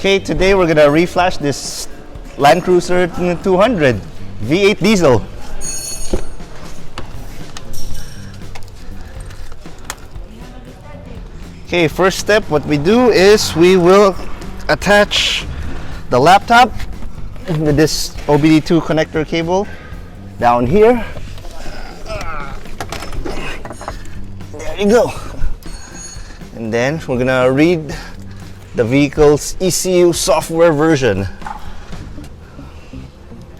Okay, today we're gonna reflash this Land Cruiser 200 V8 diesel. Okay, first step, what we do is we will attach the laptop with this OBD2 connector cable down here. There you go. And then we're gonna read the vehicle's ECU software version.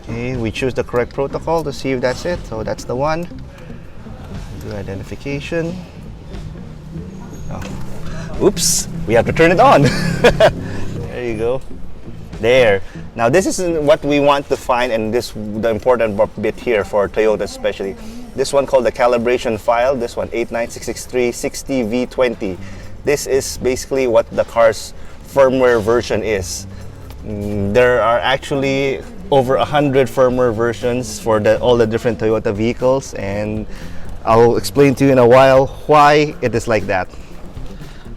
Okay, we choose the correct protocol to see if that's it. So that's the one. Do identification. Oh. Oops, we have to turn it on. There you go. There. Now this is what we want to find, and this the important bit here for Toyota especially. This one called the calibration file. This one 8966360V20. This is basically what the car's firmware version is. There are actually over 100 firmware versions for all the different Toyota vehicles, and I'll explain to you in a while why it is like that.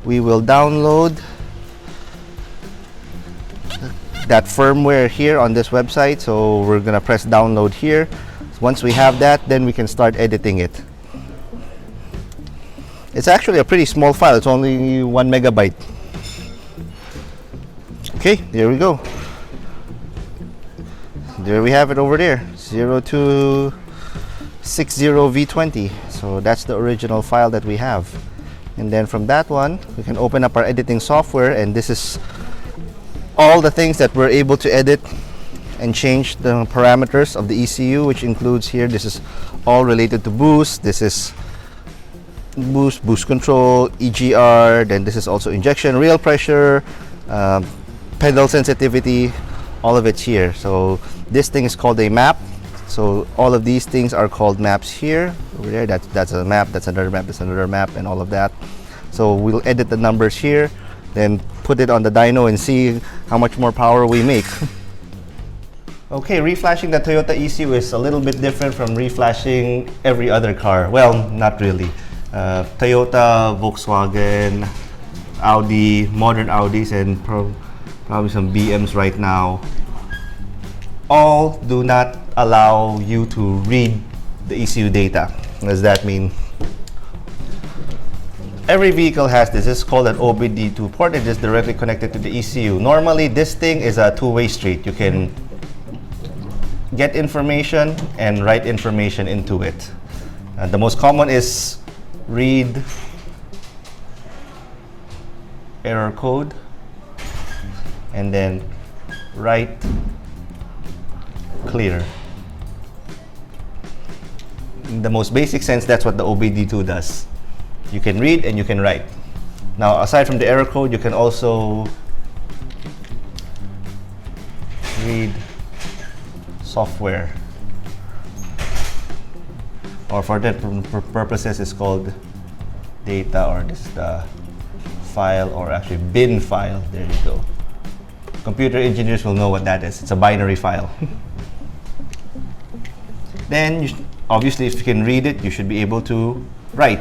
We will download that firmware here on this website, so we're gonna press download here. Once we have that, then we can start editing it. It's actually a pretty small file. It's only 1 megabyte. Okay, there we go. There we have it over there, 0260V20. So that's the original file that we have. And then from that one, we can open up our editing software, and this is all the things that we're able to edit and change the parameters of the ECU, which includes here, this is all related to boost. This is boost control, EGR, then this is also injection, real pressure, pedal sensitivity, all of it's here. So this thing is called a map. So all of these things are called maps here. Over there, that's a map, that's another map, that's another map, and all of that. So we'll edit the numbers here, then put it on the dyno and see how much more power we make. Okay, reflashing the Toyota ECU is a little bit different from reflashing every other car. Well, not really. Toyota, Volkswagen, Audi, modern Audis, and probably some BMs right now, all do not allow you to read the ECU data. What does that mean? Every vehicle has this. It's called an OBD2 port. It is directly connected to the ECU. Normally, this thing is a two-way street. You can get information and write information into it. The most common is read error code and then write clear. In the most basic sense, that's what the OBD2 does. You can read and you can write. Now, aside from the error code, you can also read software, or for that purposes it's called data, or this is the file, or actually bin file. There you go. Computer engineers will know what that is. It's a binary file. Then obviously, if you can read it, you should be able to write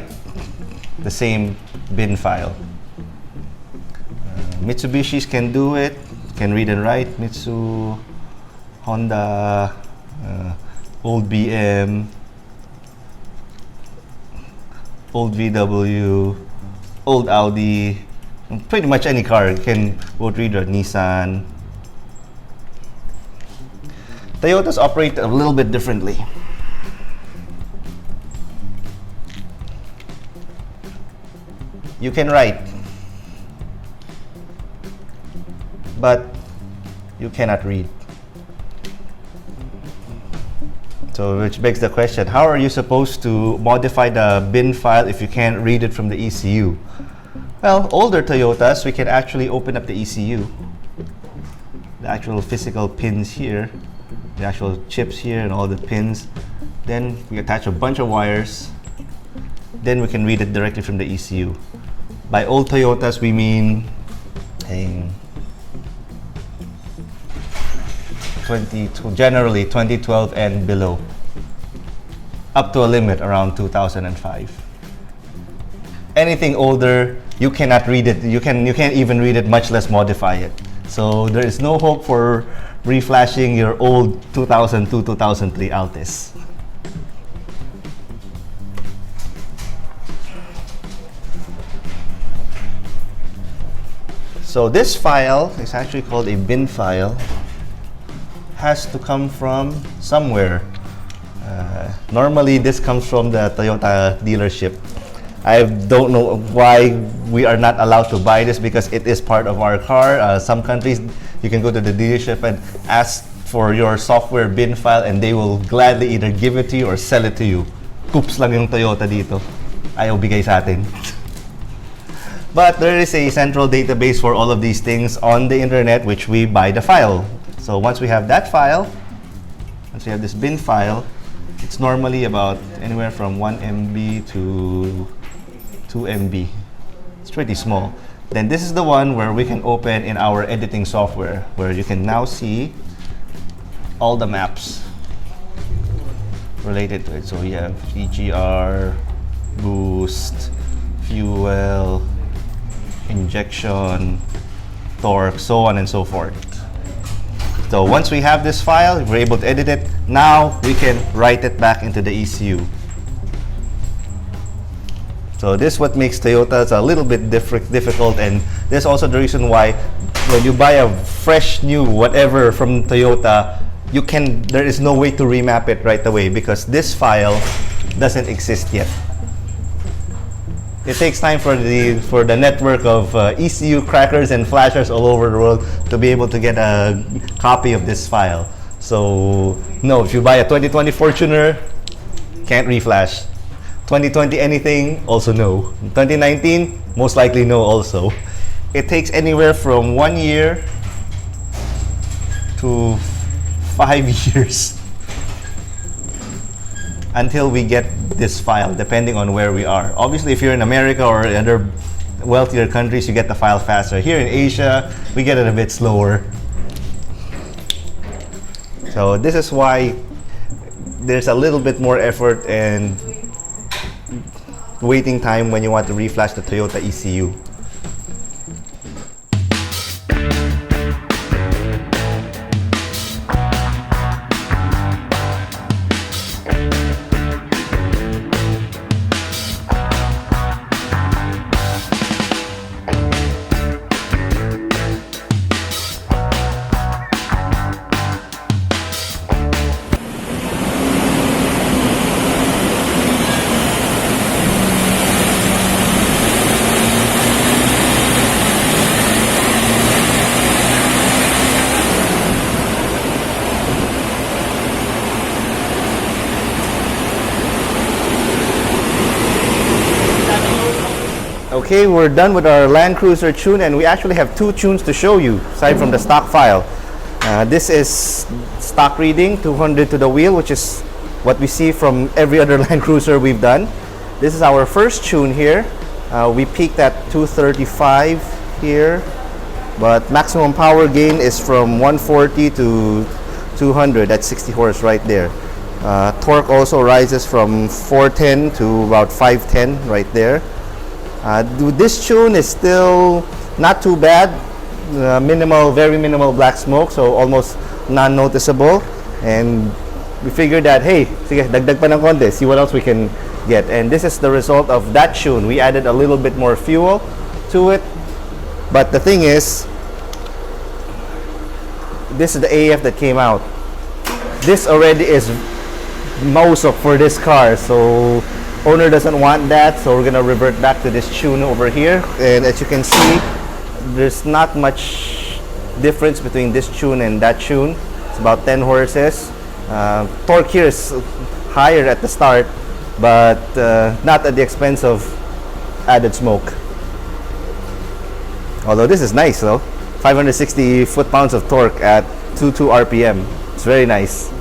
the same bin file. Mitsubishis can do it, can read and write. Mitsu, Honda, old BM, old VW, old Audi, pretty much any car can both read, or Nissan. Toyotas operate a little bit differently. You can write, but you cannot read. So which begs the question, how are you supposed to modify the bin file if you can't read it from the ECU? Well, older Toyotas, we can actually open up the ECU. The actual physical pins here, the actual chips here and all the pins. Then we attach a bunch of wires. Then we can read it directly from the ECU. By old Toyotas, we mean generally 2012 and below, up to a limit around 2005. Anything older, you cannot read it. You can't even read it, much less modify it. So there is no hope for reflashing your old 2002-2003 Altis. So this file is actually called a bin file. Has to come from somewhere. Normally this comes from the Toyota dealership. I don't know why we are not allowed to buy this because it is part of our car. Some countries you can go to the dealership and ask for your software bin file and they will gladly either give it to you or sell it to you. Coops lang yung Toyota dito. Ayaw bigay sa atin. But there is a central database for all of these things on the internet which we buy the file. So once we have that file, once we have this bin file, it's normally about anywhere from 1 MB to 2 MB. It's pretty small. Then this is the one where we can open in our editing software, where you can now see all the maps related to it. So we have EGR, boost, fuel, injection, torque, so on and so forth. So once we have this file, we're able to edit it. Now we can write it back into the ECU. So this is what makes Toyotas a little bit difficult, and this is also the reason why when you buy a fresh new whatever from Toyota, there is no way to remap it right away because this file doesn't exist yet. It takes time for the network of ECU crackers and flashers all over the world to be able to get a copy of this file. So no, if you buy a 2020 Fortuner, can't reflash. 2020 anything, also no. 2019, most likely no also. It takes anywhere from 1 year to 5 years until we get this file, depending on where we are. Obviously, if you're in America or other wealthier countries, you get the file faster. Here in Asia, we get it a bit slower. So this is why there's a little bit more effort and waiting time when you want to reflash the Toyota ECU. Okay, we're done with our Land Cruiser tune, and we actually have two tunes to show you aside from the stock file. This is stock reading, 200 to the wheel, which is what we see from every other Land Cruiser we've done. This is our first tune here. We peaked at 235 here, but maximum power gain is from 140 to 200. That's 60 horse right there. Torque also rises from 410 to about 510 right there. This tune is still not too bad. Minimal, very minimal black smoke, so almost non-noticeable. And we figured that, hey, sige, dagdag pa ng konti, see what else we can get. And this is the result of that tune. We added a little bit more fuel to it. But the thing is, this is the AF that came out. This already is Mauso for this car, so owner doesn't want that, so we're gonna revert back to this tune over here. And as you can see, there's not much difference between this tune and that tune. It's about 10 horses. Torque here is higher at the start, but not at the expense of added smoke. Although this is nice though, 560 foot-pounds of torque at 22 RPM. It's very nice.